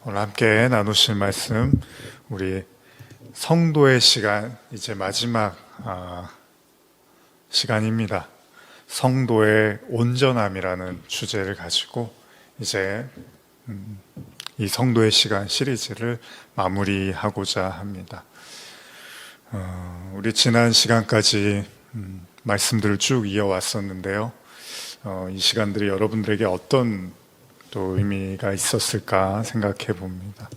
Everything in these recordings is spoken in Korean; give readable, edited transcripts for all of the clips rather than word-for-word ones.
오늘 함께 나누실 말씀, 우리 성도의 시간, 이제 마지막 시간입니다. 성도의 온전함이라는 주제를 가지고 이제 이 성도의 시간 시리즈를 마무리하고자 합니다. 우리 지난 시간까지 말씀들을 쭉 이어왔었는데요. 이 시간들이 여러분들에게 어떤 또 의미가 있었을까 생각해 봅니다.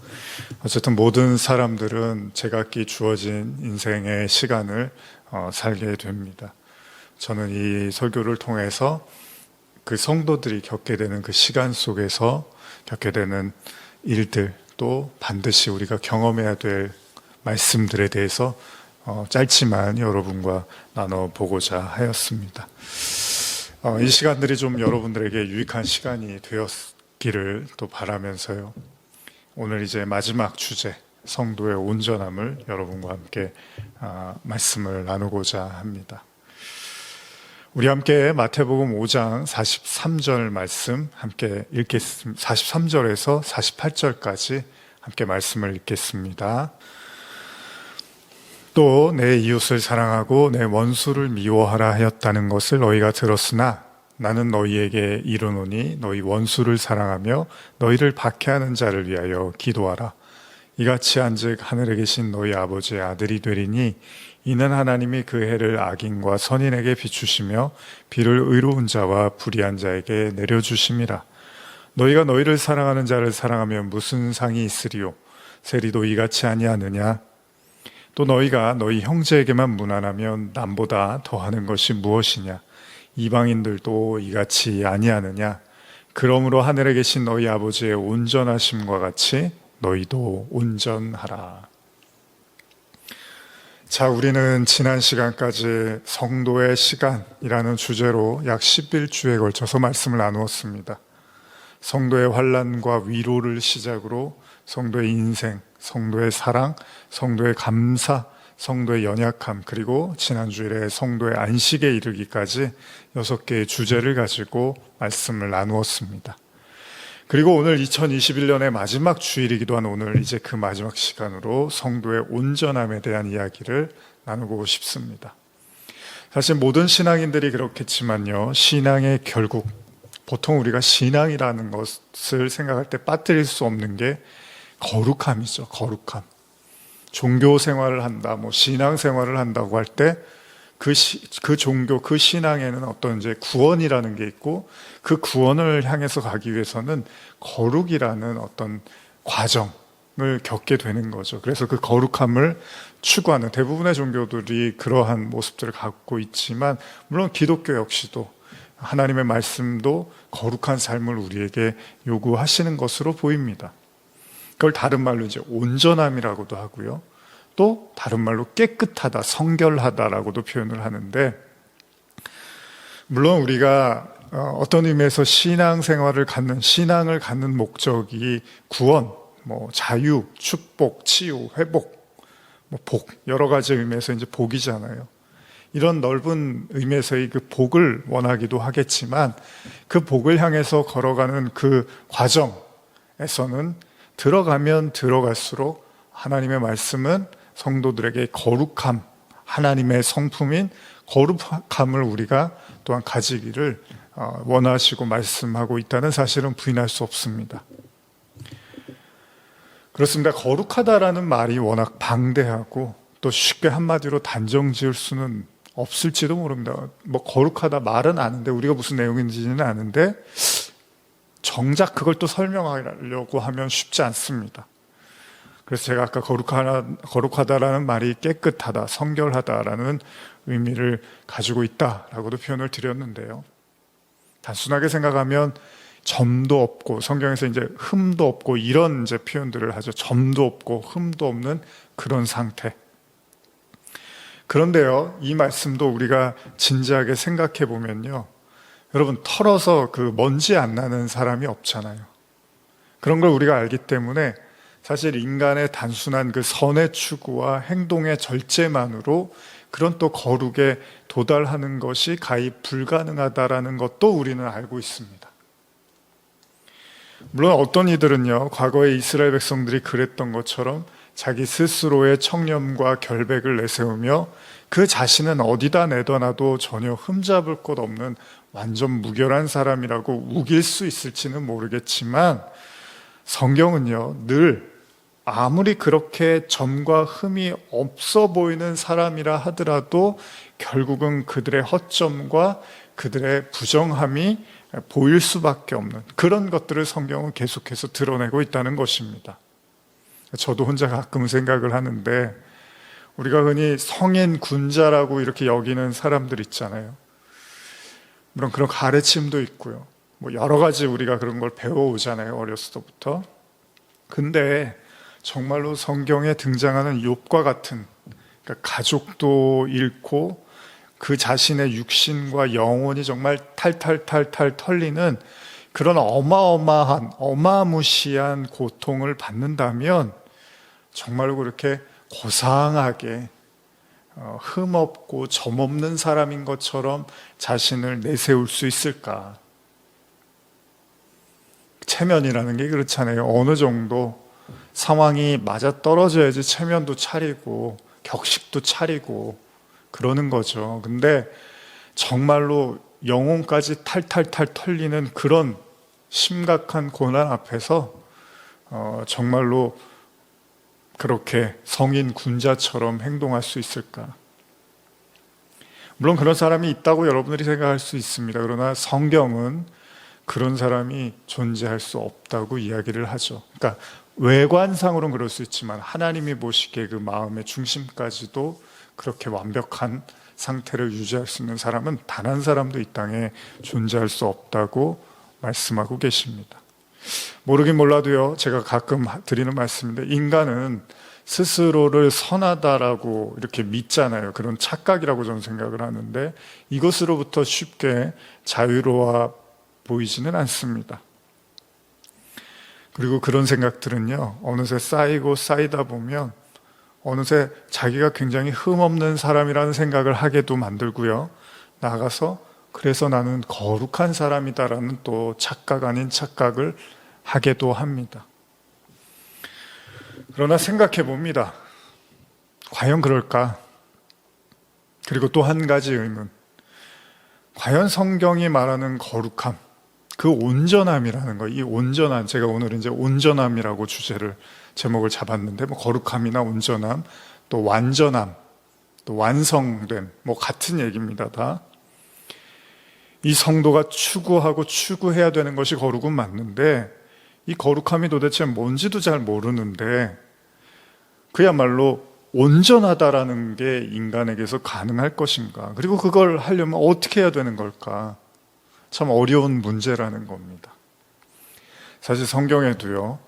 어쨌든 모든 사람들은 제각기 주어진 인생의 시간을 살게 됩니다. 저는 이 설교를 통해서 그 성도들이 겪게 되는 그 시간 속에서 겪게 되는 일들, 또 반드시 우리가 경험해야 될 말씀들에 대해서 짧지만 여러분과 나눠보고자 하였습니다. 이 시간들이 좀 여러분들에게 유익한 시간이 되었기를 또 바라면서요. 오늘 이제 마지막 주제, 성도의 온전함을 여러분과 함께 말씀을 나누고자 합니다. 우리 함께 마태복음 5장 43절 말씀 함께 읽겠습니다. 43절에서 48절까지 함께 말씀을 읽겠습니다. 또 내 이웃을 사랑하고 내 원수를 미워하라 하였다는 것을 너희가 들었으나 나는 너희에게 이르노니 너희 원수를 사랑하며 너희를 박해하는 자를 위하여 기도하라. 이같이 한즉 하늘에 계신 너희 아버지의 아들이 되리니 이는 하나님이 그 해를 악인과 선인에게 비추시며 비를 의로운 자와 불의한 자에게 내려주심이라. 너희가 너희를 사랑하는 자를 사랑하면 무슨 상이 있으리요? 세리도 이같이 아니하느냐? 또 너희가 너희 형제에게만 무난하면 남보다 더하는 것이 무엇이냐? 이방인들도 이같이 아니하느냐? 그러므로 하늘에 계신 너희 아버지의 온전하심과 같이 너희도 온전하라. 자, 우리는 지난 시간까지 성도의 시간이라는 주제로 약 11주에 걸쳐서 말씀을 나누었습니다. 성도의 환난과 위로를 시작으로 성도의 인생, 성도의 사랑, 성도의 감사, 성도의 연약함, 그리고 지난주일에 성도의 안식에 이르기까지 6개의 주제를 가지고 말씀을 나누었습니다. 그리고 오늘 2021년의 마지막 주일이기도 한 오늘 이제 그 마지막 시간으로 성도의 온전함에 대한 이야기를 나누고 싶습니다. 사실 모든 신앙인들이 그렇겠지만요, 신앙의 결국, 보통 우리가 신앙이라는 것을 생각할 때 빠뜨릴 수 없는 게 거룩함이죠. 거룩함. 종교 생활을 한다, 신앙 생활을 한다고 할 때 그 종교, 그 신앙에는 어떤 이제 구원이라는 게 있고, 그 구원을 향해서 가기 위해서는 거룩이라는 어떤 과정을 겪게 되는 거죠. 그래서 그 거룩함을 추구하는 대부분의 종교들이 그러한 모습들을 갖고 있지만, 물론 기독교 역시도 하나님의 말씀도 거룩한 삶을 우리에게 요구하시는 것으로 보입니다. 그걸 다른 말로 이제 온전함이라고도 하고요. 또 다른 말로 깨끗하다, 성결하다라고도 표현을 하는데, 물론 우리가 어떤 의미에서 신앙을 갖는 목적이 구원, 자유, 축복, 치유, 회복, 복, 여러 가지 의미에서 이제 복이잖아요. 이런 넓은 의미에서의 그 복을 원하기도 하겠지만, 그 복을 향해서 걸어가는 그 과정에서는 들어가면 들어갈수록 하나님의 말씀은 성도들에게 거룩함, 하나님의 성품인 거룩함을 우리가 또한 가지기를 원하시고 말씀하고 있다는 사실은 부인할 수 없습니다. 그렇습니다. 거룩하다라는 말이 워낙 방대하고 또 쉽게 한마디로 단정 지을 수는 없을지도 모릅니다. 거룩하다 말은 아는데, 우리가 무슨 내용인지는 아는데 정작 그걸 또 설명하려고 하면 쉽지 않습니다. 그래서 제가 아까 거룩하다라는 말이 깨끗하다, 성결하다라는 의미를 가지고 있다라고도 표현을 드렸는데요. 단순하게 생각하면 점도 없고, 성경에서 이제 흠도 없고 이런 이제 표현들을 하죠. 점도 없고 흠도 없는 그런 상태. 그런데요, 이 말씀도 우리가 진지하게 생각해 보면요, 여러분, 털어서 그 먼지 안 나는 사람이 없잖아요. 그런 걸 우리가 알기 때문에 사실 인간의 단순한 그 선의 추구와 행동의 절제만으로 그런 또 거룩에 도달하는 것이 가히 불가능하다라는 것도 우리는 알고 있습니다. 물론 어떤 이들은요, 과거에 이스라엘 백성들이 그랬던 것처럼 자기 스스로의 청렴과 결백을 내세우며 그 자신은 어디다 내더라도 전혀 흠잡을 것 없는 완전 무결한 사람이라고 우길 수 있을지는 모르겠지만, 성경은요, 늘 아무리 그렇게 점과 흠이 없어 보이는 사람이라 하더라도 결국은 그들의 허점과 그들의 부정함이 보일 수밖에 없는 그런 것들을 성경은 계속해서 드러내고 있다는 것입니다. 저도 혼자 가끔 생각을 하는데, 우리가 흔히 성인 군자라고 이렇게 여기는 사람들 있잖아요. 물론 그런 가르침도 있고요. 뭐 여러 가지 우리가 그런 걸 배워오잖아요, 어렸을 때부터. 근데 정말로 성경에 등장하는 욥과 같은, 그러니까 가족도 잃고 그 자신의 육신과 영혼이 정말 탈탈탈탈 털리는 그런 어마어마한, 어마무시한 고통을 받는다면 정말로 그렇게 고상하게 흠없고 점없는 사람인 것처럼 자신을 내세울 수 있을까? 체면이라는 게 그렇잖아요. 어느 정도 상황이 맞아 떨어져야지 체면도 차리고 격식도 차리고 그러는 거죠. 근데 정말로 영혼까지 탈탈탈 털리는 그런 심각한 고난 앞에서 정말로 그렇게 성인 군자처럼 행동할 수 있을까? 물론 그런 사람이 있다고 여러분들이 생각할 수 있습니다. 그러나 성경은 그런 사람이 존재할 수 없다고 이야기를 하죠. 그러니까 외관상으로는 그럴 수 있지만 하나님이 보시기에 그 마음의 중심까지도 그렇게 완벽한 상태를 유지할 수 있는 사람은 단 한 사람도 이 땅에 존재할 수 없다고 말씀하고 계십니다. 모르긴 몰라도요, 제가 가끔 드리는 말씀인데, 인간은 스스로를 선하다라고 이렇게 믿잖아요. 그런 착각이라고 저는 생각을 하는데, 이것으로부터 쉽게 자유로워 보이지는 않습니다. 그리고 그런 생각들은요, 어느새 쌓이고 쌓이다 보면 어느새 자기가 굉장히 흠없는 사람이라는 생각을 하게도 만들고요, 나아가서 그래서 나는 거룩한 사람이다라는 또 착각 아닌 착각을 하게도 합니다. 그러나 생각해 봅니다. 과연 그럴까? 그리고 또 한 가지 의문. 과연 성경이 말하는 거룩함, 그 온전함이라는 거, 이 온전함, 제가 오늘 이제 온전함이라고 주제를, 제목을 잡았는데, 뭐 거룩함이나 온전함, 또 완전함, 또 완성됨, 뭐 같은 얘기입니다, 다. 이 성도가 추구하고 추구해야 되는 것이 거룩은 맞는데, 이 거룩함이 도대체 뭔지도 잘 모르는데, 그야말로 온전하다라는 게 인간에게서 가능할 것인가? 그리고 그걸 하려면 어떻게 해야 되는 걸까? 참 어려운 문제라는 겁니다. 사실 성경에도요,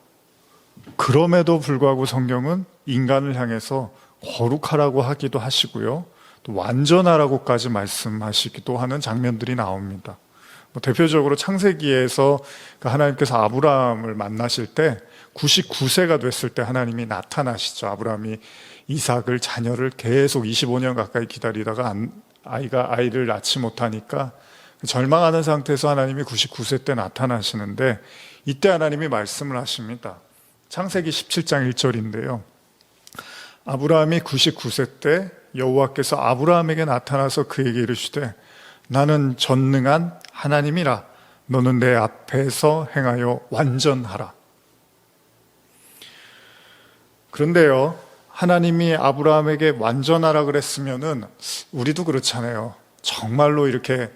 그럼에도 불구하고 성경은 인간을 향해서 거룩하라고 하기도 하시고요, 또 완전하라고까지 말씀하시기도 하는 장면들이 나옵니다. 대표적으로 창세기에서 하나님께서 아브라함을 만나실 때 99세가 됐을 때 하나님이 나타나시죠. 아브라함이 이삭을, 자녀를 계속 25년 가까이 기다리다가 아이를 낳지 못하니까 절망하는 상태에서 하나님이 99세 때 나타나시는데, 이때 하나님이 말씀을 하십니다. 창세기 17장 1절인데요. 아브라함이 99세 때 여호와께서 아브라함에게 나타나서 그에게 이르시되, 나는 전능한 하나님이라, 너는 내 앞에서 행하여 완전하라. 그런데요, 하나님이 아브라함에게 완전하라 그랬으면은 우리도 그렇잖아요. 정말로 이렇게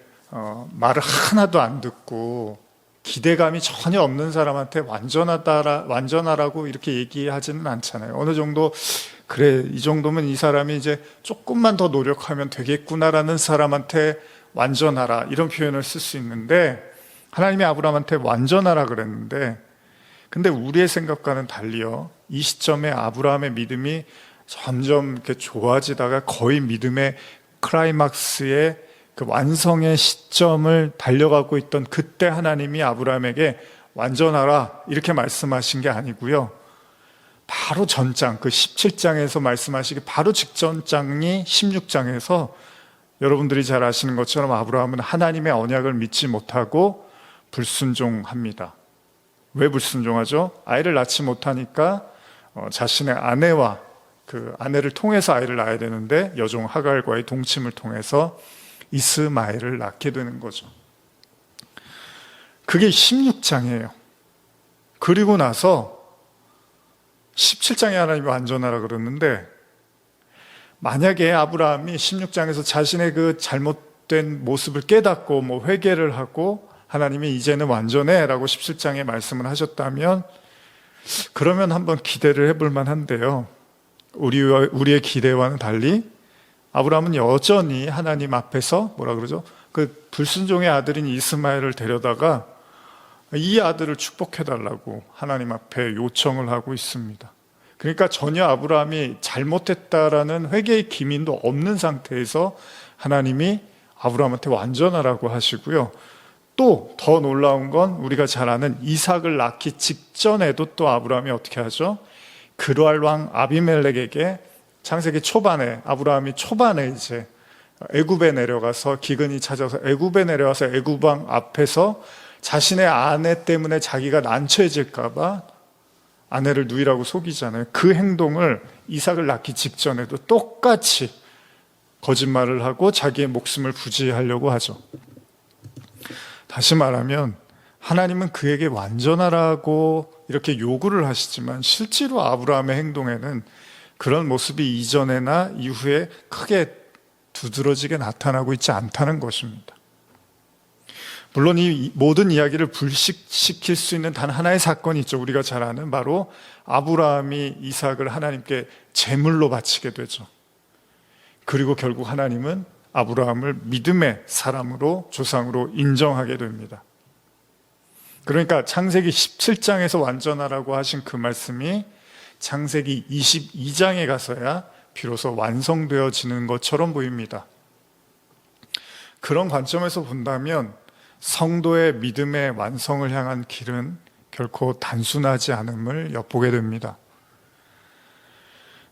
말을 하나도 안 듣고 기대감이 전혀 없는 사람한테 완전하라고 이렇게 얘기하지는 않잖아요. 어느 정도, 그래, 이 정도면 이 사람이 이제 조금만 더 노력하면 되겠구나라는 사람한테 완전하라, 이런 표현을 쓸 수 있는데, 하나님이 아브라함한테 완전하라 그랬는데, 근데 우리의 생각과는 달리요, 이 시점에 아브라함의 믿음이 점점 이렇게 좋아지다가 거의 믿음의 클라이막스의 그 완성의 시점을 달려가고 있던 그때 하나님이 아브라함에게 완전하라 이렇게 말씀하신 게 아니고요, 바로 전장, 그 17장에서 말씀하시기 바로 직전 장이 16장에서 여러분들이 잘 아시는 것처럼 아브라함은 하나님의 언약을 믿지 못하고 불순종합니다. 왜 불순종하죠? 아이를 낳지 못하니까 자신의 아내와 그 아내를 통해서 아이를 낳아야 되는데 여종 하갈과의 동침을 통해서 이스마엘을 낳게 되는 거죠. 그게 16장이에요. 그리고 나서 17장에 하나님이 완전하라 그러는데, 만약에 아브라함이 16장에서 자신의 그 잘못된 모습을 깨닫고 회개를 하고 하나님이 이제는 완전해 라고 17장에 말씀을 하셨다면, 그러면 한번 기대를 해볼 만한데요, 우리의 기대와는 달리 아브라함은 여전히 하나님 앞에서 뭐라 그러죠? 그 불순종의 아들인 이스마엘을 데려다가 이 아들을 축복해달라고 하나님 앞에 요청을 하고 있습니다. 그러니까 전혀 아브라함이 잘못했다라는 회개의 기민도 없는 상태에서 하나님이 아브라함한테 완전하라고 하시고요. 또 더 놀라운 건 우리가 잘 아는 이삭을 낳기 직전에도 또 아브라함이 어떻게 하죠? 그르알 왕 아비멜렉에게 창세기 초반에, 아브라함이 초반에 이제 애굽에 내려가서, 기근이 찾아서 애굽에 내려와서 애굽 왕 앞에서 자신의 아내 때문에 자기가 난처해질까 봐 아내를 누이라고 속이잖아요. 그 행동을 이삭을 낳기 직전에도 똑같이 거짓말을 하고 자기의 목숨을 부지하려고 하죠. 다시 말하면 하나님은 그에게 완전하라고 이렇게 요구를 하시지만 실제로 아브라함의 행동에는 그런 모습이 이전에나 이후에 크게 두드러지게 나타나고 있지 않다는 것입니다. 물론 이 모든 이야기를 불식시킬 수 있는 단 하나의 사건이 있죠. 우리가 잘 아는 바로 아브라함이 이삭을 하나님께 제물로 바치게 되죠. 그리고 결국 하나님은 아브라함을 믿음의 사람으로, 조상으로 인정하게 됩니다. 그러니까 창세기 17장에서 완전하라고 하신 그 말씀이 창세기 22장에 가서야 비로소 완성되어지는 것처럼 보입니다. 그런 관점에서 본다면 성도의 믿음의 완성을 향한 길은 결코 단순하지 않음을 엿보게 됩니다.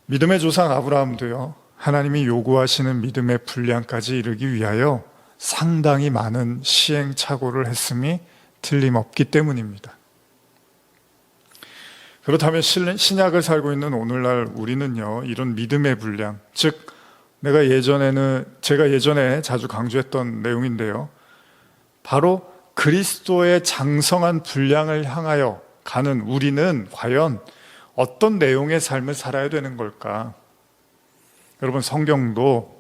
믿음의 조상 아브라함도요, 하나님이 요구하시는 믿음의 분량까지 이르기 위하여 상당히 많은 시행착오를 했음이 틀림없기 때문입니다. 그렇다면 신약을 살고 있는 오늘날 우리는요, 이런 믿음의 분량, 즉 제가 예전에 자주 강조했던 내용인데요, 바로 그리스도의 장성한 분량을 향하여 가는 우리는 과연 어떤 내용의 삶을 살아야 되는 걸까? 여러분, 성경도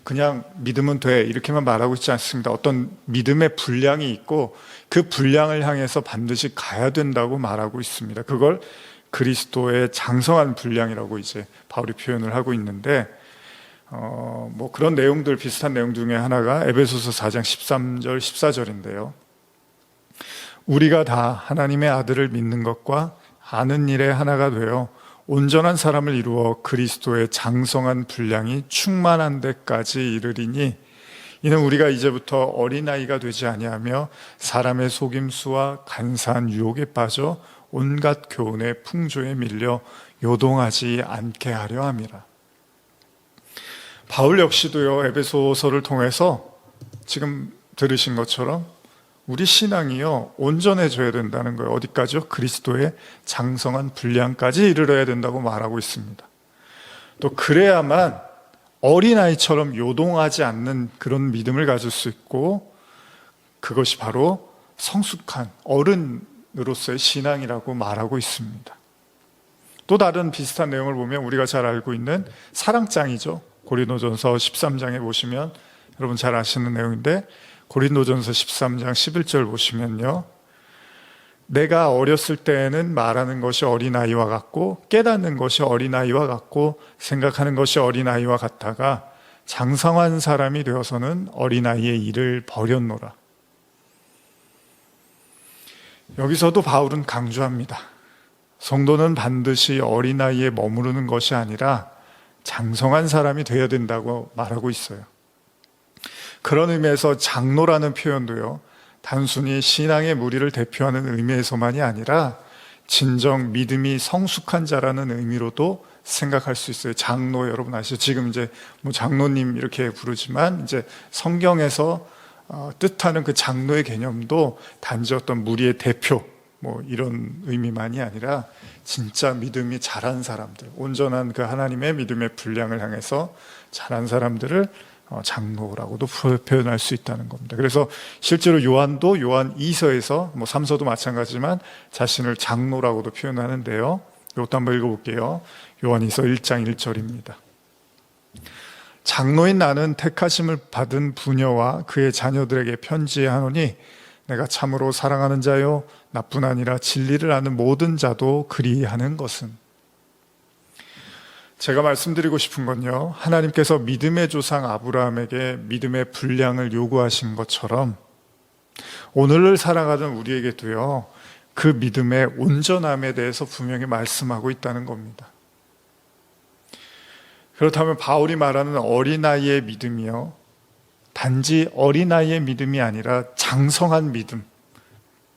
그냥 믿으면 돼 이렇게만 말하고 있지 않습니다. 어떤 믿음의 분량이 있고 그 분량을 향해서 반드시 가야 된다고 말하고 있습니다. 그걸 그리스도의 장성한 분량이라고 이제 바울이 표현을 하고 있는데, 그런 내용들, 비슷한 내용 중에 하나가 에베소서 4장 13절 14절인데요. 우리가 다 하나님의 아들을 믿는 것과 아는 일에 하나가 되어 온전한 사람을 이루어 그리스도의 장성한 분량이 충만한 데까지 이르리니, 이는 우리가 이제부터 어린아이가 되지 아니하며 사람의 속임수와 간사한 유혹에 빠져 온갖 교훈의 풍조에 밀려 요동하지 않게 하려 함이라. 바울 역시도요, 에베소서를 통해서 지금 들으신 것처럼 우리 신앙이요, 온전해져야 된다는 거예요. 어디까지요? 그리스도의 장성한 분량까지 이르러야 된다고 말하고 있습니다. 또 그래야만 어린아이처럼 요동하지 않는 그런 믿음을 가질 수 있고, 그것이 바로 성숙한 어른으로서의 신앙이라고 말하고 있습니다. 또 다른 비슷한 내용을 보면 우리가 잘 알고 있는 사랑장이죠. 고린도전서 13장에 보시면 여러분 잘 아시는 내용인데, 고린도전서 13장 11절 보시면요, 내가 어렸을 때에는 말하는 것이 어린아이와 같고 깨닫는 것이 어린아이와 같고 생각하는 것이 어린아이와 같다가 장성한 사람이 되어서는 어린아이의 일을 버렸노라. 여기서도 바울은 강조합니다. 성도는 반드시 어린아이에 머무르는 것이 아니라 장성한 사람이 되어야 된다고 말하고 있어요. 그런 의미에서 장로라는 표현도요, 단순히 신앙의 무리를 대표하는 의미에서만이 아니라 진정 믿음이 성숙한 자라는 의미로도 생각할 수 있어요. 장로, 여러분 아시죠? 지금 이제 장로님 이렇게 부르지만 이제 성경에서 뜻하는 그 장로의 개념도 단지 어떤 무리의 대표, 뭐 이런 의미만이 아니라 진짜 믿음이 자란 사람들, 온전한 그 하나님의 믿음의 분량을 향해서 자란 사람들을 장로라고도 표현할 수 있다는 겁니다. 그래서 실제로 요한도 요한 2서에서 뭐 3서도 마찬가지지만 자신을 장로라고도 표현하는데요. 이것도 한번 읽어볼게요. 요한 2서 1장 1절입니다. 장로인 나는 택하심을 받은 부녀와 그의 자녀들에게 편지하노니 내가 참으로 사랑하는 자요 나뿐 아니라 진리를 아는 모든 자도 그리하는 것은. 제가 말씀드리고 싶은 건요, 하나님께서 믿음의 조상 아브라함에게 믿음의 분량을 요구하신 것처럼 오늘을 살아가는 우리에게도요, 그 믿음의 온전함에 대해서 분명히 말씀하고 있다는 겁니다. 그렇다면 바울이 말하는 어린아이의 믿음이요, 단지 어린아이의 믿음이 아니라 장성한 믿음,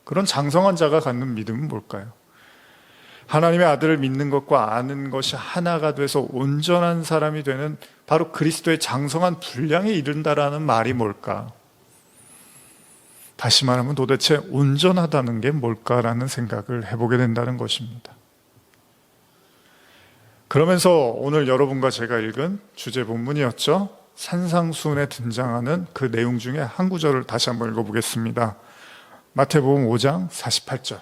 그런 장성한 자가 갖는 믿음은 뭘까요? 하나님의 아들을 믿는 것과 아는 것이 하나가 돼서 온전한 사람이 되는 바로 그리스도의 장성한 분량에 이른다라는 말이 뭘까? 다시 말하면 도대체 온전하다는 게 뭘까라는 생각을 해보게 된다는 것입니다. 그러면서 오늘 여러분과 제가 읽은 주제 본문이었죠. 산상수훈에 등장하는 그 내용 중에 한 구절을 다시 한번 읽어보겠습니다. 마태복음 5장 48절.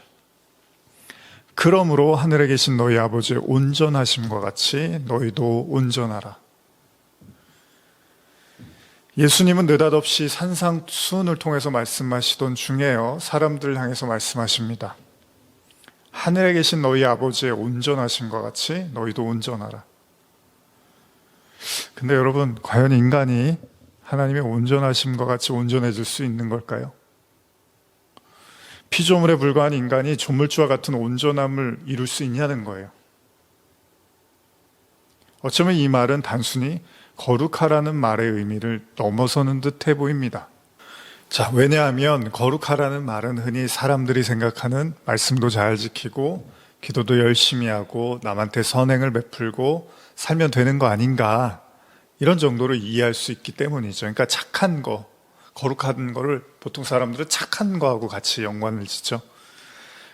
그러므로 하늘에 계신 너희 아버지의 온전하심과 같이 너희도 온전하라. 예수님은 느닷없이 산상수훈을 통해서 말씀하시던 중에요, 사람들을 향해서 말씀하십니다. 하늘에 계신 너희 아버지의 온전하심과 같이 너희도 온전하라. 근데 여러분, 과연 인간이 하나님의 온전하심과 같이 온전해질 수 있는 걸까요? 피조물에 불과한 인간이 조물주와 같은 온전함을 이룰 수 있냐는 거예요. 어쩌면 이 말은 단순히 거룩하라는 말의 의미를 넘어서는 듯해 보입니다. 자, 왜냐하면 거룩하라는 말은 흔히 사람들이 생각하는 말씀도 잘 지키고 기도도 열심히 하고 남한테 선행을 베풀고 살면 되는 거 아닌가, 이런 정도로 이해할 수 있기 때문이죠. 그러니까 착한 거, 거룩한 거를 보통 사람들은 착한 거하고 같이 연관을 짓죠.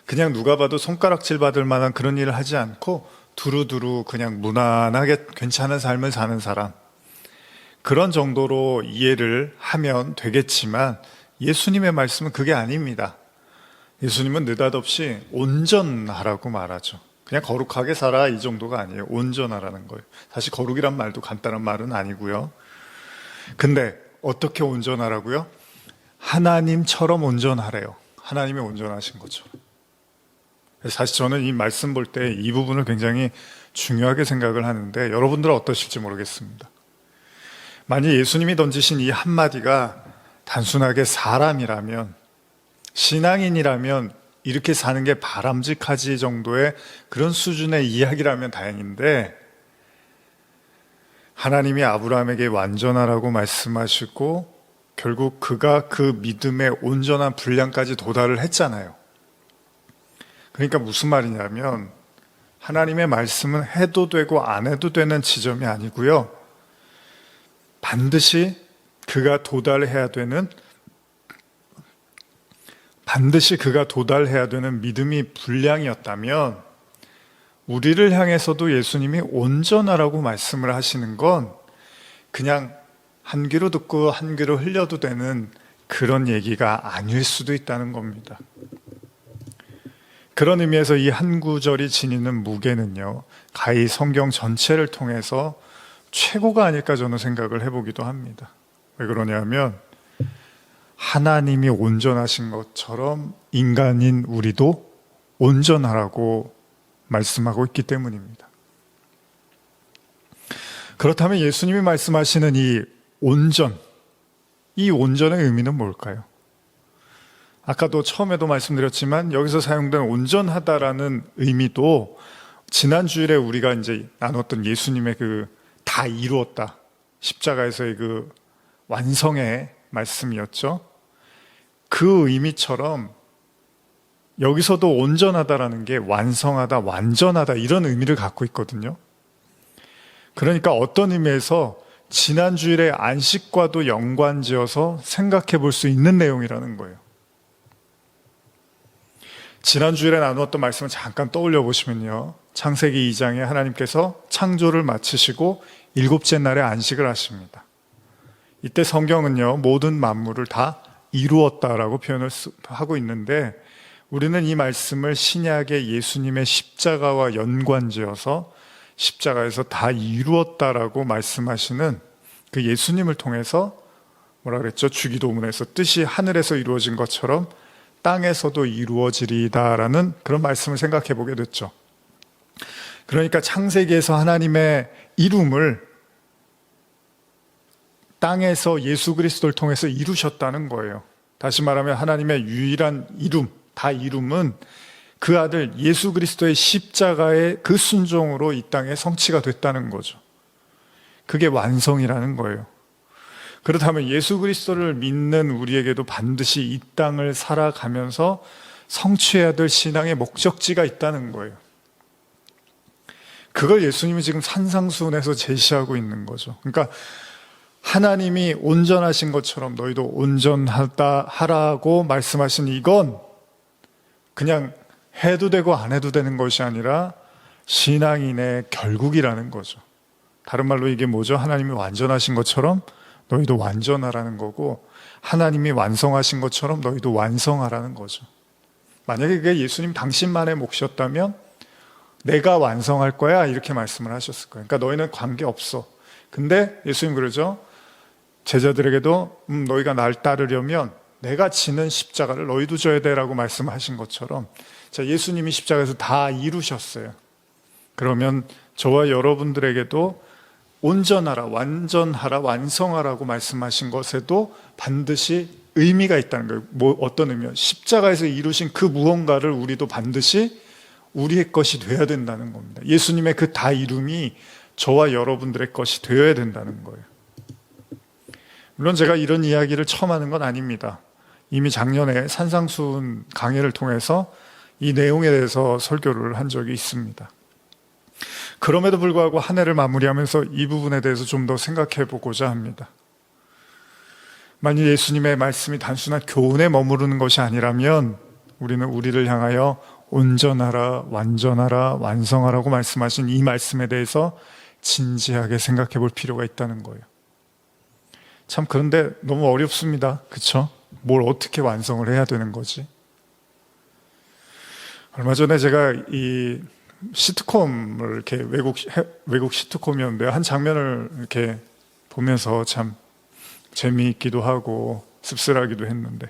그냥 누가 봐도 손가락질 받을 만한 그런 일을 하지 않고 두루두루 그냥 무난하게 괜찮은 삶을 사는 사람, 그런 정도로 이해를 하면 되겠지만 예수님의 말씀은 그게 아닙니다. 예수님은 느닷없이 온전하라고 말하죠. 그냥 거룩하게 살아 이 정도가 아니에요. 온전하라는 거예요. 사실 거룩이란 말도 간단한 말은 아니고요. 근데 어떻게 온전하라고요? 하나님처럼 온전하래요. 하나님이 온전하신 거죠. 사실 저는 이 말씀 볼 때 이 부분을 굉장히 중요하게 생각을 하는데 여러분들은 어떠실지 모르겠습니다. 만약 예수님이 던지신 이 한마디가 단순하게 사람이라면, 신앙인이라면 이렇게 사는 게 바람직하지 정도의 그런 수준의 이야기라면 다행인데, 하나님이 아브라함에게 완전하라고 말씀하시고 결국 그가 그 믿음의 온전한 분량까지 도달을 했잖아요. 그러니까 무슨 말이냐면 하나님의 말씀은 해도 되고 안 해도 되는 지점이 아니고요, 반드시 그가 도달해야 되는 믿음이 분량이었다면 우리를 향해서도 예수님이 온전하라고 말씀을 하시는 건 그냥 한 귀로 듣고 한 귀로 흘려도 되는 그런 얘기가 아닐 수도 있다는 겁니다. 그런 의미에서 이 한 구절이 지니는 무게는요, 가히 성경 전체를 통해서 최고가 아닐까 저는 생각을 해보기도 합니다. 왜 그러냐면 하나님이 온전하신 것처럼 인간인 우리도 온전하라고 말씀하고 있기 때문입니다. 그렇다면 예수님이 말씀하시는 이 온전의 의미는 뭘까요? 아까도 처음에도 말씀드렸지만 여기서 사용된 온전하다라는 의미도 지난 주일에 우리가 이제 나눴던 예수님의 그 다 이루었다, 십자가에서의 그 완성의 말씀이었죠. 그 의미처럼 여기서도 온전하다라는 게 완성하다, 완전하다 이런 의미를 갖고 있거든요. 그러니까 어떤 의미에서 지난 주일의 안식과도 연관지어서 생각해 볼 수 있는 내용이라는 거예요. 지난주일에 나누었던 말씀을 잠깐 떠올려 보시면요, 창세기 2장에 하나님께서 창조를 마치시고 일곱째 날에 안식을 하십니다. 이때 성경은요, 모든 만물을 다 이루었다라고 표현을 하고 있는데, 우리는 이 말씀을 신약의 예수님의 십자가와 연관지어서 십자가에서 다 이루었다라고 말씀하시는 그 예수님을 통해서 뭐라 그랬죠? 주기도문에서 뜻이 하늘에서 이루어진 것처럼 땅에서도 이루어지리다라는 그런 말씀을 생각해 보게 됐죠. 그러니까 창세기에서 하나님의 이룸을 땅에서 예수 그리스도를 통해서 이루셨다는 거예요. 다시 말하면 하나님의 유일한 이룸, 다 이룸은 그 아들 예수 그리스도의 십자가의 그 순종으로 이 땅에 성취가 됐다는 거죠. 그게 완성이라는 거예요. 그렇다면 예수 그리스도를 믿는 우리에게도 반드시 이 땅을 살아가면서 성취해야 될 신앙의 목적지가 있다는 거예요. 그걸 예수님이 지금 산상수훈에서 제시하고 있는 거죠. 그러니까 하나님이 온전하신 것처럼 너희도 온전하다 하라고 말씀하신 이건 그냥 해도 되고 안 해도 되는 것이 아니라 신앙인의 결국이라는 거죠. 다른 말로 이게 뭐죠? 하나님이 완전하신 것처럼 너희도 완전하라는 거고, 하나님이 완성하신 것처럼 너희도 완성하라는 거죠. 만약에 그게 예수님 당신만의 몫이었다면 내가 완성할 거야 이렇게 말씀을 하셨을 거예요. 그러니까 너희는 관계없어. 근데 예수님 그러죠. 제자들에게도 너희가 날 따르려면 내가 지는 십자가를 너희도 져야 돼라고 말씀하신 것처럼, 자, 예수님이 십자가에서 다 이루셨어요. 그러면 저와 여러분들에게도 온전하라, 완전하라, 완성하라고 말씀하신 것에도 반드시 의미가 있다는 거예요. 어떤 의미요? 십자가에서 이루신 그 무언가를 우리도 반드시 우리의 것이 되어야 된다는 겁니다. 예수님의 그 다 이룸이 저와 여러분들의 것이 되어야 된다는 거예요. 물론 제가 이런 이야기를 처음 하는 건 아닙니다. 이미 작년에 산상수훈 강해를 통해서 이 내용에 대해서 설교를 한 적이 있습니다. 그럼에도 불구하고 한 해를 마무리하면서 이 부분에 대해서 좀 더 생각해 보고자 합니다. 만약 예수님의 말씀이 단순한 교훈에 머무르는 것이 아니라면 우리는 우리를 향하여 온전하라, 완전하라, 완성하라고 말씀하신 이 말씀에 대해서 진지하게 생각해 볼 필요가 있다는 거예요. 참 그런데 너무 어렵습니다. 그렇죠? 뭘 어떻게 완성을 해야 되는 거지? 얼마 전에 제가 이 시트콤을 이렇게 외국 시트콤이었는데 한 장면을 이렇게 보면서 참 재미있기도 하고 씁쓸하기도 했는데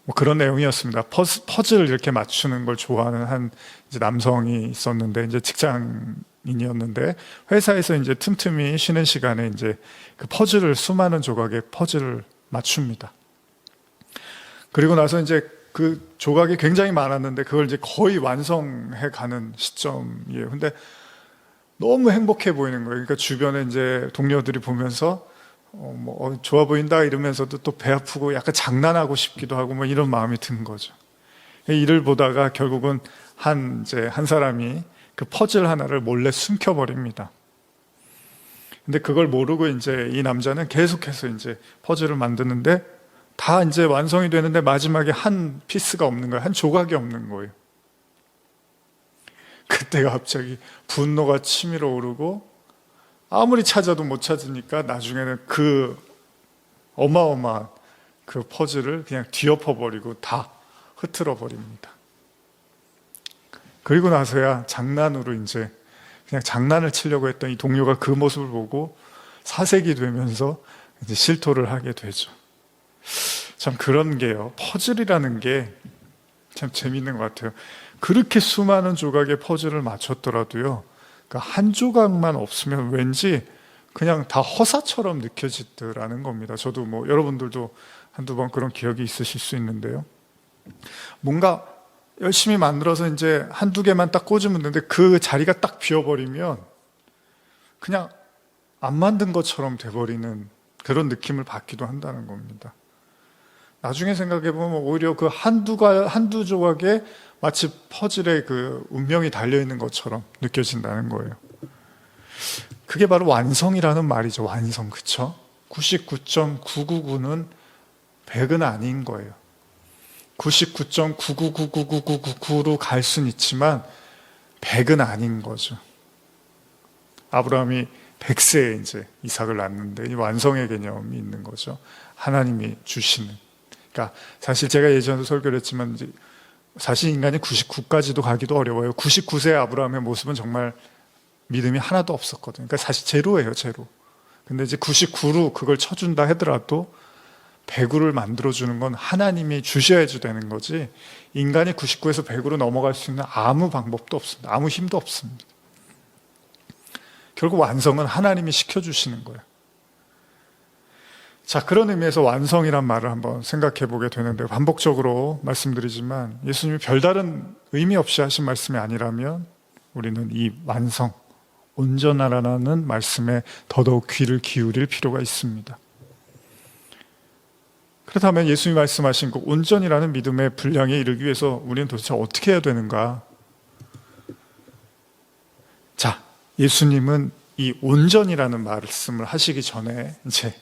뭐 그런 내용이었습니다. 퍼즐을 이렇게 맞추는 걸 좋아하는 한 이제 남성이 있었는데, 이제 직장인이었는데 회사에서 이제 틈틈이 쉬는 시간에 이제 그 퍼즐을, 수많은 조각의 퍼즐을 맞춥니다. 그리고 나서 이제 그 조각이 굉장히 많았는데 그걸 이제 거의 완성해 가는 시점이에요. 근데 너무 행복해 보이는 거예요. 그러니까 주변에 이제 동료들이 보면서 좋아 보인다 이러면서도 또 배 아프고 약간 장난하고 싶기도 하고 뭐 이런 마음이 든 거죠. 이를 보다가 결국은 한 사람이 그 퍼즐 하나를 몰래 숨겨버립니다. 근데 그걸 모르고 이제 이 남자는 계속해서 이제 퍼즐을 만드는데 다 이제 완성이 되는데 마지막에 한 피스가 없는 거예요. 한 조각이 없는 거예요. 그때가 갑자기 분노가 치밀어 오르고 아무리 찾아도 못 찾으니까 나중에는 그 어마어마한 그 퍼즐을 그냥 뒤엎어버리고 다 흐트러 버립니다. 그리고 나서야 장난으로 이제 그냥 장난을 치려고 했던 이 동료가 그 모습을 보고 사색이 되면서 이제 실토를 하게 되죠. 참 그런 게요, 퍼즐이라는 게 참 재밌는 것 같아요. 그렇게 수많은 조각의 퍼즐을 맞췄더라도요, 그러니까 한 조각만 없으면 왠지 그냥 다 허사처럼 느껴지더라는 겁니다. 저도 뭐 여러분들도 한두 번 그런 기억이 있으실 수 있는데요, 뭔가 열심히 만들어서 이제 한두 개만 딱 꽂으면 되는데 그 자리가 딱 비어버리면 그냥 안 만든 것처럼 돼버리는 그런 느낌을 받기도 한다는 겁니다. 나중에 생각해보면 오히려 그 한두 조각에 마치 퍼즐의 그 운명이 달려있는 것처럼 느껴진다는 거예요. 그게 바로 완성이라는 말이죠. 완성, 그쵸? 99.999는 100은 아닌 거예요. 99.99999999로 갈 수는 있지만 100은 아닌 거죠. 아브라함이 100세에 이제 이삭을 낳는데 이 완성의 개념이 있는 거죠. 하나님이 주시는. 그러니까 사실 제가 예전에 설교를 했지만 이제 사실 인간이 99까지도 가기도 어려워요. 99세 아브라함의 모습은 정말 믿음이 하나도 없었거든요. 그러니까 사실 제로예요, 제로. 근데 이제 99로 그걸 쳐준다 하더라도 100으로 만들어주는 건 하나님이 주셔야지 되는 거지, 인간이 99에서 100으로 넘어갈 수 있는 아무 방법도 없습니다. 아무 힘도 없습니다. 결국 완성은 하나님이 시켜주시는 거예요. 자, 그런 의미에서 완성이란 말을 한번 생각해 보게 되는데, 반복적으로 말씀드리지만 예수님이 별다른 의미 없이 하신 말씀이 아니라면 우리는 이 완성, 온전하라는 말씀에 더더욱 귀를 기울일 필요가 있습니다. 그렇다면 예수님이 말씀하신 그 온전이라는 믿음의 분량에 이르기 위해서 우리는 도대체 어떻게 해야 되는가? 자, 예수님은 이 온전이라는 말씀을 하시기 전에 이제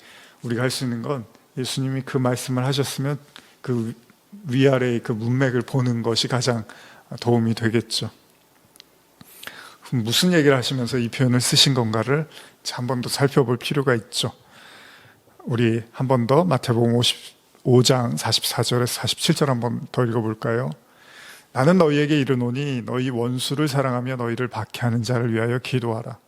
우리가 할 수 있는 건, 예수님이 그 말씀을 하셨으면 그 위아래의 그 문맥을 보는 것이 가장 도움이 되겠죠. 무슨 얘기를 하시면서 이 표현을 쓰신 건가를 한 번 더 살펴볼 필요가 있죠. 우리 한 번 더 마태복음 55장 44절에서 47절 한번 더 읽어볼까요? 나는 너희에게 이르노니 너희 원수를 사랑하며 너희를 박해하는 자를 위하여 기도하라.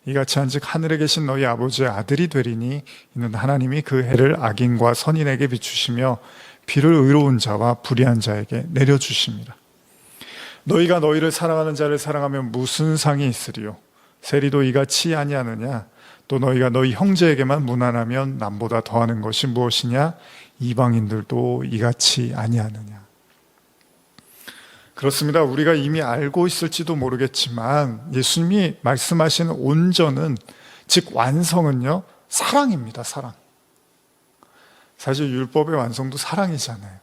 이같이 한즉 하늘에 계신 너희 아버지의 아들이 되리니 이는 하나님이 그 해를 악인과 선인에게 비추시며 비를 의로운 자와 불의한 자에게 내려주십니다. 너희가 너희를 사랑하는 자를 사랑하면 무슨 상이 있으리요? 세리도 이같이 아니하느냐? 또 너희가 너희 형제에게만 무난하면 남보다 더하는 것이 무엇이냐? 이방인들도 이같이 아니하느냐? 그렇습니다. 우리가 이미 알고 있을지도 모르겠지만 예수님이 말씀하시는 온전은, 즉 완성은요, 사랑입니다. 사랑. 사실 율법의 완성도 사랑이잖아요.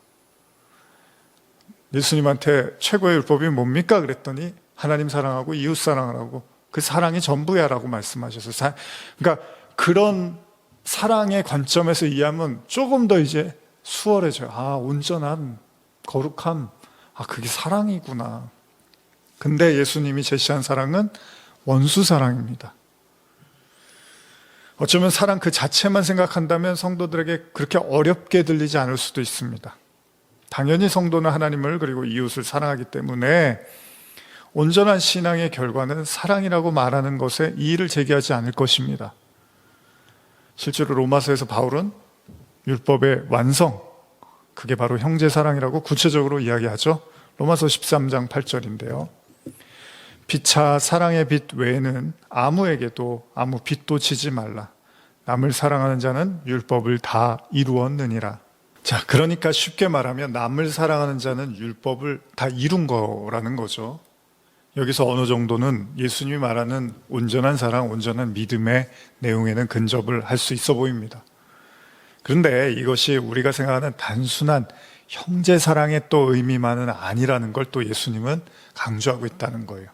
예수님한테 최고의 율법이 뭡니까? 그랬더니 하나님 사랑하고 이웃 사랑을 하고 그 사랑이 전부야 라고 말씀하셨어요. 그러니까 그런 사랑의 관점에서 이해하면 조금 더 이제 수월해져요. 아, 온전함, 거룩함, 아, 그게 사랑이구나. 근데 예수님이 제시한 사랑은 원수 사랑입니다. 어쩌면 사랑 그 자체만 생각한다면 성도들에게 그렇게 어렵게 들리지 않을 수도 있습니다. 당연히 성도는 하나님을 그리고 이웃을 사랑하기 때문에 온전한 신앙의 결과는 사랑이라고 말하는 것에 이의를 제기하지 않을 것입니다. 실제로 로마서에서 바울은 율법의 완성, 그게 바로 형제사랑이라고 구체적으로 이야기하죠. 로마서 13장 8절인데요. 피차 사랑의 빚 외에는 아무에게도 아무 빚도 지지 말라. 남을 사랑하는 자는 율법을 다 이루었느니라. 자, 그러니까 쉽게 말하면 남을 사랑하는 자는 율법을 다 이룬 거라는 거죠. 여기서 어느 정도는 예수님이 말하는 온전한 사랑, 온전한 믿음의 내용에는 근접을 할 수 있어 보입니다. 그런데 이것이 우리가 생각하는 단순한 형제사랑의 또 의미만은 아니라는 걸 또 예수님은 강조하고 있다는 거예요.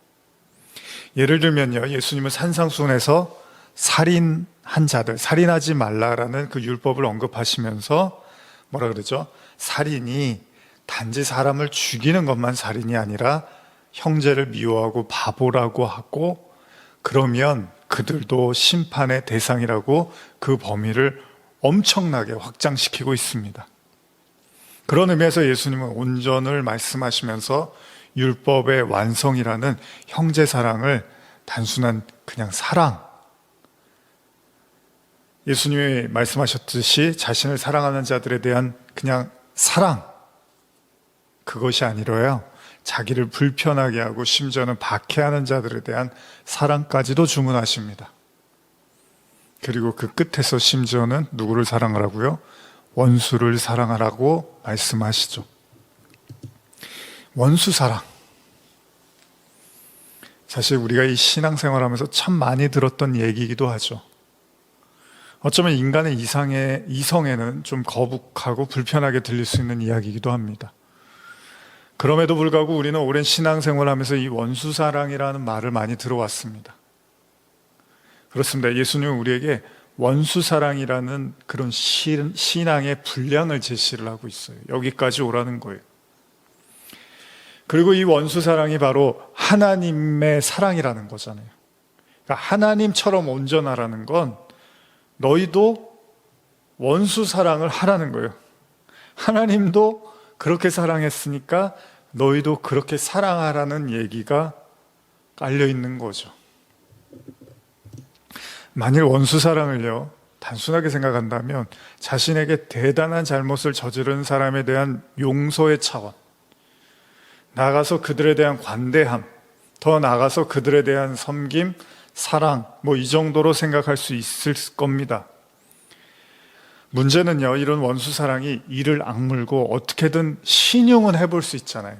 예를 들면요, 예수님은 산상수훈에서 살인한 자들, 살인하지 말라라는 그 율법을 언급하시면서 뭐라 그러죠? 살인이 단지 사람을 죽이는 것만 살인이 아니라 형제를 미워하고 바보라고 하고, 그러면 그들도 심판의 대상이라고 그 범위를 엄청나게 확장시키고 있습니다. 그런 의미에서 예수님은 온전을 말씀하시면서 율법의 완성이라는 형제사랑을 단순한 그냥 사랑, 예수님이 말씀하셨듯이 자신을 사랑하는 자들에 대한 그냥 사랑, 그것이 아니라요, 자기를 불편하게 하고 심지어는 박해하는 자들에 대한 사랑까지도 주문하십니다. 그리고 그 끝에서 심지어는 누구를 사랑하라고요? 원수를 사랑하라고 말씀하시죠. 원수 사랑. 사실 우리가 이 신앙생활하면서 참 많이 들었던 얘기이기도 하죠. 어쩌면 인간의 이성에는 좀 거북하고 불편하게 들릴 수 있는 이야기이기도 합니다. 그럼에도 불구하고 우리는 오랜 신앙생활하면서 이 원수사랑이라는 말을 많이 들어왔습니다. 그렇습니다. 예수님은 우리에게 원수사랑이라는 그런 신앙의 분량을 제시를 하고 있어요. 여기까지 오라는 거예요. 그리고 이 원수 사랑이 바로 하나님의 사랑이라는 거잖아요. 그러니까 하나님처럼 온전하라는 건 너희도 원수 사랑을 하라는 거예요. 하나님도 그렇게 사랑했으니까 너희도 그렇게 사랑하라는 얘기가 깔려 있는 거죠. 만일 원수 사랑을요, 단순하게 생각한다면 자신에게 대단한 잘못을 저지른 사람에 대한 용서의 차원, 나아가서 그들에 대한 관대함, 더 나아가서 그들에 대한 섬김, 사랑, 이 정도로 생각할 수 있을 겁니다. 문제는요, 이런 원수 사랑이 이를 악물고 어떻게든 신용은 해볼 수 있잖아요.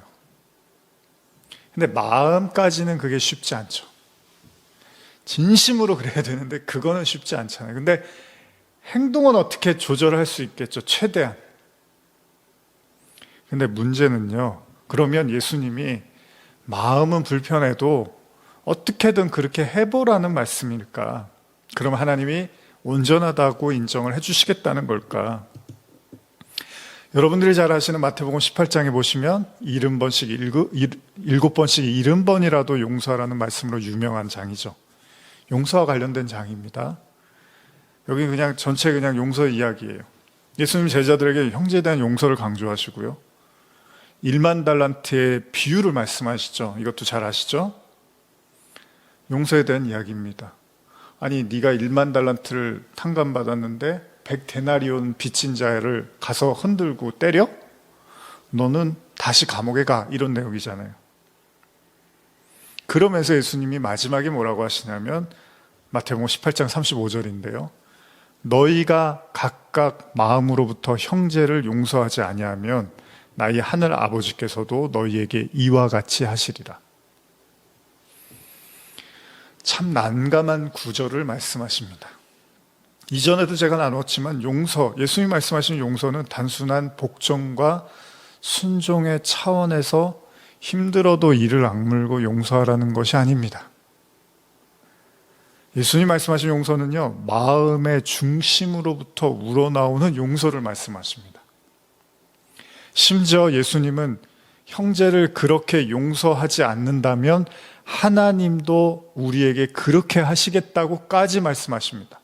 근데 마음까지는 그게 쉽지 않죠. 진심으로 그래야 되는데 그거는 쉽지 않잖아요. 근데 행동은 어떻게 조절할 수 있겠죠, 최대한. 근데 문제는요, 그러면 예수님이 마음은 불편해도 어떻게든 그렇게 해보라는 말씀일까? 그럼 하나님이 온전하다고 인정을 해주시겠다는 걸까? 여러분들이 잘 아시는 마태복음 18장에 보시면 7번씩 70번이라도 용서하라는 말씀으로 유명한 장이죠. 용서와 관련된 장입니다. 여기 그냥 전체 그냥 용서 이야기예요. 예수님 제자들에게 형제에 대한 용서를 강조하시고요. 1만 달란트의 비유를 말씀하시죠. 이것도 잘 아시죠? 용서에 대한 이야기입니다. 아니, 네가 1만 달란트를 탕감받았는데 100데나리온 빚진 자를 가서 흔들고 때려? 너는 다시 감옥에 가. 이런 내용이잖아요. 그러면서 예수님이 마지막에 뭐라고 하시냐면 마태복음 18장 35절인데요. 너희가 각각 마음으로부터 형제를 용서하지 아니하면 나의 하늘 아버지께서도 너희에게 이와 같이 하시리라. 참 난감한 구절을 말씀하십니다. 이전에도 제가 나눴지만 예수님이 말씀하신 용서는 단순한 복종과 순종의 차원에서 힘들어도 이를 악물고 용서하라는 것이 아닙니다. 예수님 말씀하신 용서는요, 마음의 중심으로부터 우러나오는 용서를 말씀하십니다. 심지어 예수님은 형제를 그렇게 용서하지 않는다면 하나님도 우리에게 그렇게 하시겠다고까지 말씀하십니다.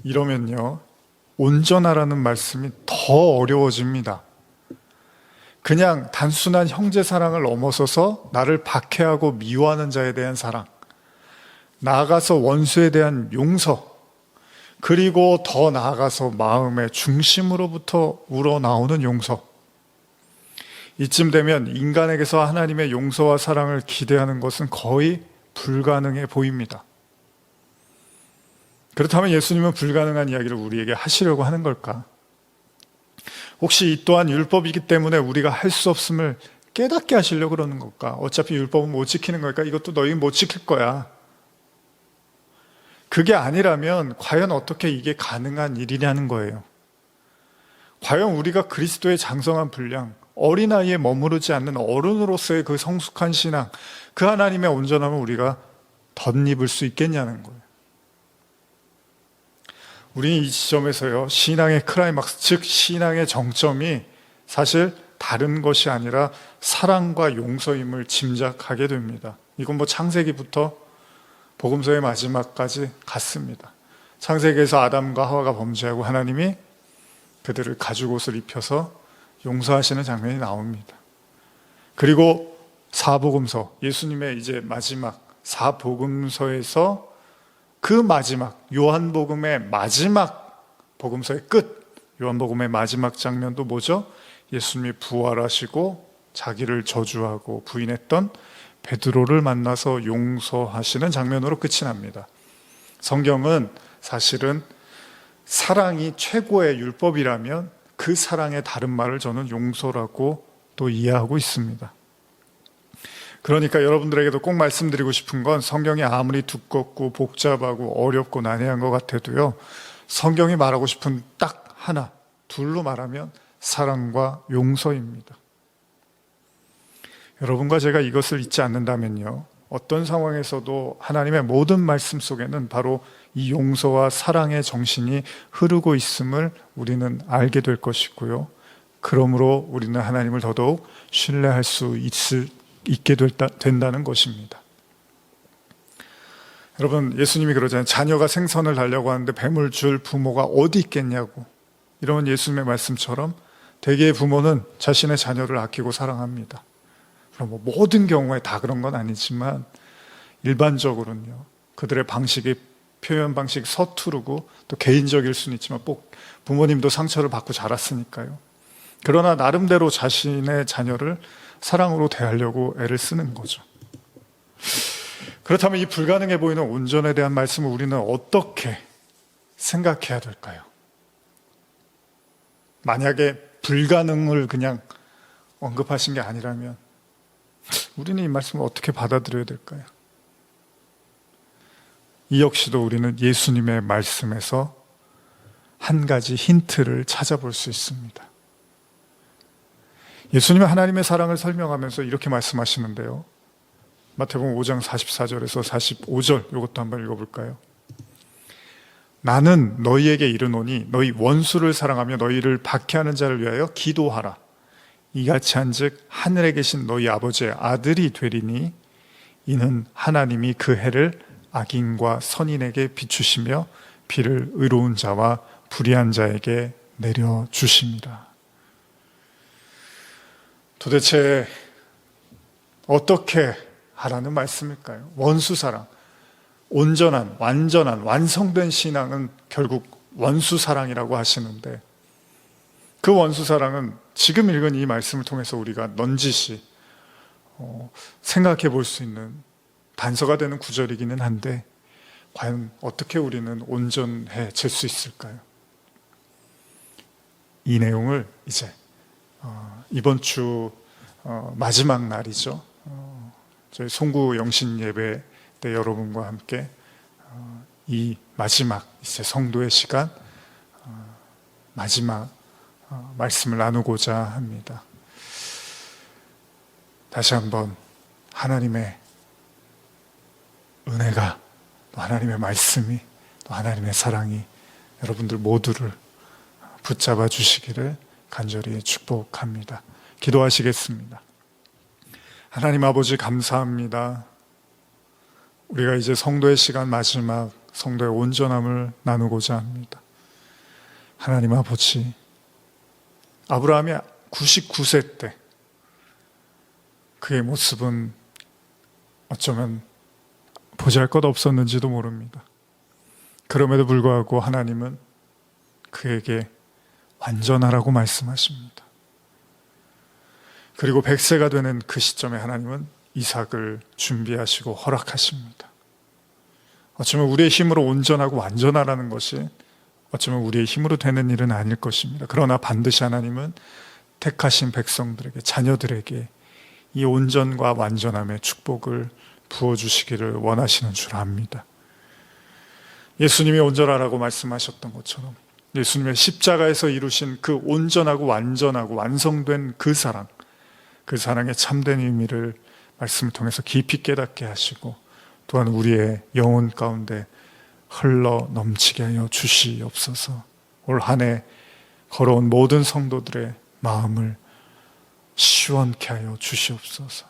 이러면요, 온전하라는 말씀이 더 어려워집니다. 그냥 단순한 형제 사랑을 넘어서서 나를 박해하고 미워하는 자에 대한 사랑, 나아가서 원수에 대한 용서, 그리고 더 나아가서 마음의 중심으로부터 우러나오는 용서. 이쯤 되면 인간에게서 하나님의 용서와 사랑을 기대하는 것은 거의 불가능해 보입니다. 그렇다면 예수님은 불가능한 이야기를 우리에게 하시려고 하는 걸까? 혹시 이 또한 율법이기 때문에 우리가 할 수 없음을 깨닫게 하시려고 그러는 걸까? 어차피 율법은 못 지키는 거니까 이것도 너희 못 지킬 거야. 그게 아니라면 과연 어떻게 이게 가능한 일이냐는 거예요. 과연 우리가 그리스도의 장성한 분량, 어린아이에 머무르지 않는 어른으로서의 그 성숙한 신앙, 그 하나님의 온전함을 우리가 덧입을 수 있겠냐는 거예요. 우리는 이 지점에서요, 신앙의 클라이막스, 즉 신앙의 정점이 사실 다른 것이 아니라 사랑과 용서임을 짐작하게 됩니다. 이건 창세기부터 복음서의 마지막까지 같습니다. 창세기에서 아담과 하와가 범죄하고 하나님이 그들을 가죽옷을 입혀서 용서하시는 장면이 나옵니다. 그리고 사복음서, 예수님의 이제 마지막 사복음서에서 그 마지막, 요한복음의 마지막 복음서의 끝, 요한복음의 마지막 장면도 뭐죠? 예수님이 부활하시고 자기를 저주하고 부인했던 베드로를 만나서 용서하시는 장면으로 끝이 납니다. 성경은 사실은 사랑이 최고의 율법이라면 그 사랑의 다른 말을 저는 용서라고 또 이해하고 있습니다. 그러니까 여러분들에게도 꼭 말씀드리고 싶은 건 성경이 아무리 두껍고 복잡하고 어렵고 난해한 것 같아도요, 성경이 말하고 싶은 딱 하나, 둘로 말하면 사랑과 용서입니다. 여러분과 제가 이것을 잊지 않는다면요, 어떤 상황에서도 하나님의 모든 말씀 속에는 바로 이 용서와 사랑의 정신이 흐르고 있음을 우리는 알게 될 것이고요, 그러므로 우리는 하나님을 더더욱 신뢰할 수 있게 된다는 것입니다. 여러분, 예수님이 그러잖아요. 자녀가 생선을 달라고 하는데 뱀을 줄 부모가 어디 있겠냐고. 이런 예수님의 말씀처럼 대개의 부모는 자신의 자녀를 아끼고 사랑합니다. 그럼 뭐 모든 경우에 다 그런 건 아니지만 일반적으로는요, 그들의 방식이, 표현 방식 서투르고 또 개인적일 수는 있지만 꼭 부모님도 상처를 받고 자랐으니까요. 그러나 나름대로 자신의 자녀를 사랑으로 대하려고 애를 쓰는 거죠. 그렇다면 이 불가능해 보이는 온전에 대한 말씀을 우리는 어떻게 생각해야 될까요? 만약에 불가능을 그냥 언급하신 게 아니라면 우리는 이 말씀을 어떻게 받아들여야 될까요? 이 역시도 우리는 예수님의 말씀에서 한 가지 힌트를 찾아볼 수 있습니다. 예수님은 하나님의 사랑을 설명하면서 이렇게 말씀하시는데요. 마태복음 5장 44절에서 45절, 이것도 한번 읽어볼까요? 나는 너희에게 이르노니 너희 원수를 사랑하며 너희를 박해하는 자를 위하여 기도하라. 이같이 한즉 하늘에 계신 너희 아버지의 아들이 되리니 이는 하나님이 그 해를 악인과 선인에게 비추시며 비를 의로운 자와 불의한 자에게 내려주심이라. 도대체 어떻게 하라는 말씀일까요? 원수 사랑, 온전한, 완전한, 완성된 신앙은 결국 원수 사랑이라고 하시는데, 그 원수 사랑은 지금 읽은 이 말씀을 통해서 우리가 넌지시 생각해 볼 수 있는 단서가 되는 구절이기는 한데, 과연 어떻게 우리는 온전해질 수 있을까요? 이 내용을 이제 이번 주 마지막 날이죠. 저희 송구 영신 예배 때 여러분과 함께 이 마지막 이제 성도의 시간 마지막 말씀을 나누고자 합니다. 다시 한번 하나님의 은혜가, 또 하나님의 말씀이, 또 하나님의 사랑이 여러분들 모두를 붙잡아 주시기를 간절히 축복합니다. 기도하시겠습니다. 하나님 아버지, 감사합니다. 우리가 이제 성도의 시간 마지막 성도의 온전함을 나누고자 합니다. 하나님 아버지, 아브라함이 99세 때 그의 모습은 어쩌면 보잘것 없었는지도 모릅니다. 그럼에도 불구하고 하나님은 그에게 완전하라고 말씀하십니다. 그리고 100세가 되는 그 시점에 하나님은 이삭을 준비하시고 허락하십니다. 어쩌면 우리의 힘으로 온전하고 완전하라는 것이 어쩌면 우리의 힘으로 되는 일은 아닐 것입니다. 그러나 반드시 하나님은 택하신 백성들에게, 자녀들에게 이 온전과 완전함의 축복을 부어주시기를 원하시는 줄 압니다. 예수님이 온전하라고 말씀하셨던 것처럼 예수님의 십자가에서 이루신 그 온전하고 완전하고 완성된 그 사랑, 그 사랑의 참된 의미를 말씀을 통해서 깊이 깨닫게 하시고, 또한 우리의 영혼 가운데 흘러 넘치게 하여 주시옵소서. 올 한 해 걸어온 모든 성도들의 마음을 시원케 하여 주시옵소서.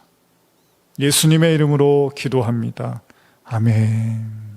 예수님의 이름으로 기도합니다. 아멘.